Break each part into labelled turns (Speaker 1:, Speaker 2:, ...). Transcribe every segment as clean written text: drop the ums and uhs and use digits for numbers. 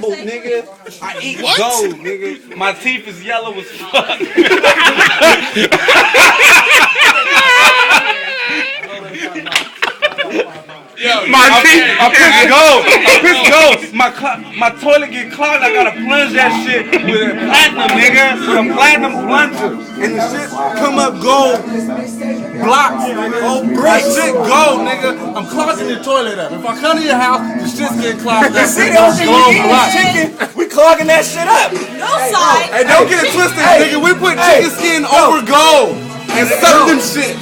Speaker 1: gamble, nigga. I eat gold, nigga. My teeth is yellow as fuck. I piss gold. My toilet get clogged. I gotta plunge that shit with platinum, nigga. With a platinum plunger, and the shit come up gold blocks. Oh, brick shit gold, nigga. I'm clogging your toilet up. If I come to your house, the shit's getting clogged up.
Speaker 2: See, the only thing you eat is chicken. We clogging that shit up.
Speaker 3: No side.
Speaker 1: Hey, don't get it twisted, nigga. We put chicken skin over gold and suck them shit.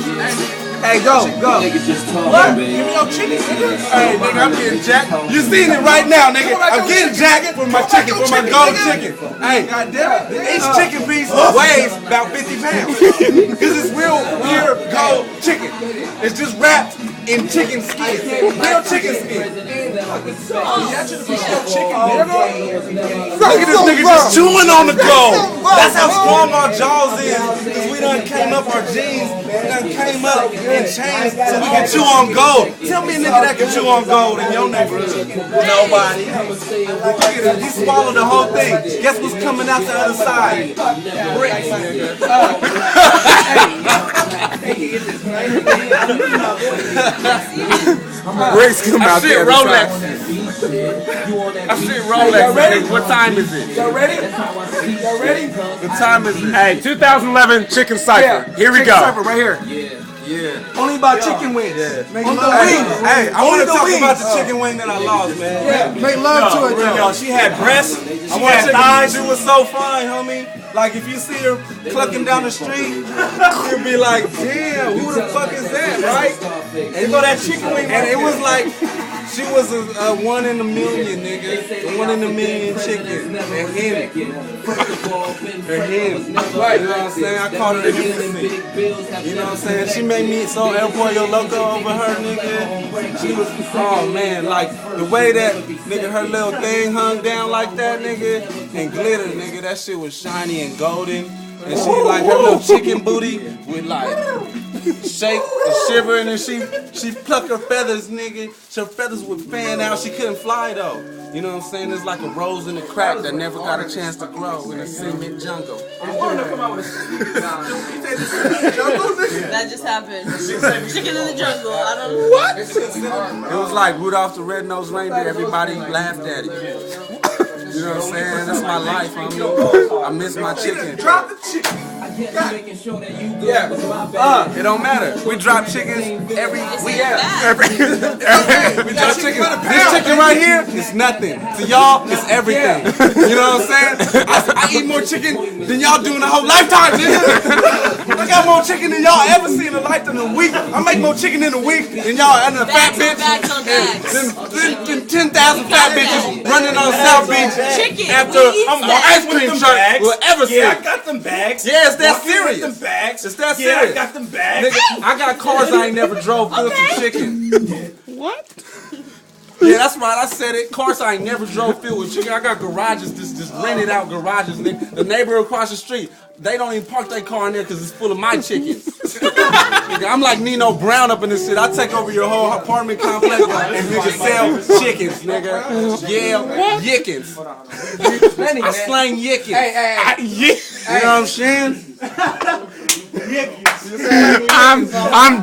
Speaker 2: Hey, go.
Speaker 1: What? Give me your chicken, nigga. Hey, nigga, I'm getting jacked. You seen it right now, nigga. I'm getting jacked for my chicken, for my gold chicken. Hey, goddamn it. Each chicken piece weighs about 50 pounds. Because it's real pure gold chicken. It's just wrapped in chicken skin. Real chicken skin. Look at this nigga just chewing on the gold. That's how strong our jaws is. Because we done came up our genes. We done came up and changed so we can chew on gold. Tell me a nigga that can chew on gold in your neighborhood. Nobody. Look at him. He swallowed the whole thing. Guess what's coming out the other side? Bricks, nigga.
Speaker 2: Bricks come out there.
Speaker 1: Rolex. I see Rolex. Ready? What time is it?
Speaker 2: Y'all ready? Y'all ready?
Speaker 1: What time is it?
Speaker 2: Hey, 2011 Chicken Cypher. Here we go. Chicken Cypher right here.
Speaker 1: Yeah.
Speaker 2: Only about chicken wings.
Speaker 1: Yeah.
Speaker 2: On the wings.
Speaker 1: Hey, I want to talk about the chicken wing that I lost, man.
Speaker 2: Yeah, make love to it,
Speaker 1: Yo, she had breasts, she had thighs, she was so fine, homie. Like, if you see her clucking down the street, you'll be like, damn, who the fuck is that, right? And you know that chicken wing, and it was like, she was a 1 in a million, nigga. A 1 in a million chicken. And hen. Her hen. You know what I'm saying? I called her the infancy. You know what I'm saying? She made me so El Pollo Loco over her, nigga. She was, oh man, like the way that, nigga, her little thing hung down like that, nigga, and glitter, nigga, that shit was shiny and golden. And she like her little chicken booty would like shake and shiver, and then she pluck her feathers, nigga. Her feathers would fan out. She couldn't fly though. You know what I'm saying? It's like a rose in the crack that never got a chance to grow in a cement jungle.
Speaker 3: That just happened. Chicken in the jungle. I don't know.
Speaker 1: What? It was like Rudolph the Red-Nosed Reindeer. Everybody laughed at it. You know what I'm saying? That's my life, homie. I miss my chicken.
Speaker 2: Drop the chicken.
Speaker 1: Yeah. It don't matter. We drop chickens every week. We drop chicken. This chicken right here is nothing. To y'all, it's everything. You know what I'm saying? I eat more chicken than y'all do in a whole lifetime, nigga. I got more chicken than y'all ever see in a lifetime in a week. I make more chicken in a week than y'all and a fat bitch. Then 10,000 fat bitches running on South Beach after I'm an ice cream truck will ever see.
Speaker 4: Yeah, I got them bags.
Speaker 1: Yeah, it's that serious.
Speaker 4: Them bags.
Speaker 1: It's that
Speaker 4: Yeah,
Speaker 1: serious.
Speaker 4: I got them bags.
Speaker 1: Nigga, I got cars I ain't never drove filled with chicken.
Speaker 2: What?
Speaker 1: Yeah, that's right. I said it. Cars I ain't never drove filled with chicken. I got garages, just rented out garages. Nigga. The neighbor across the street, they don't even park their car in there because it's full of my chickens. Nigga, I'm like Nino Brown up in this shit. I take over your whole apartment complex and nigga sell chickens, nigga. Yeah, yickens. I slang yickens. You know what I'm saying?
Speaker 2: I'm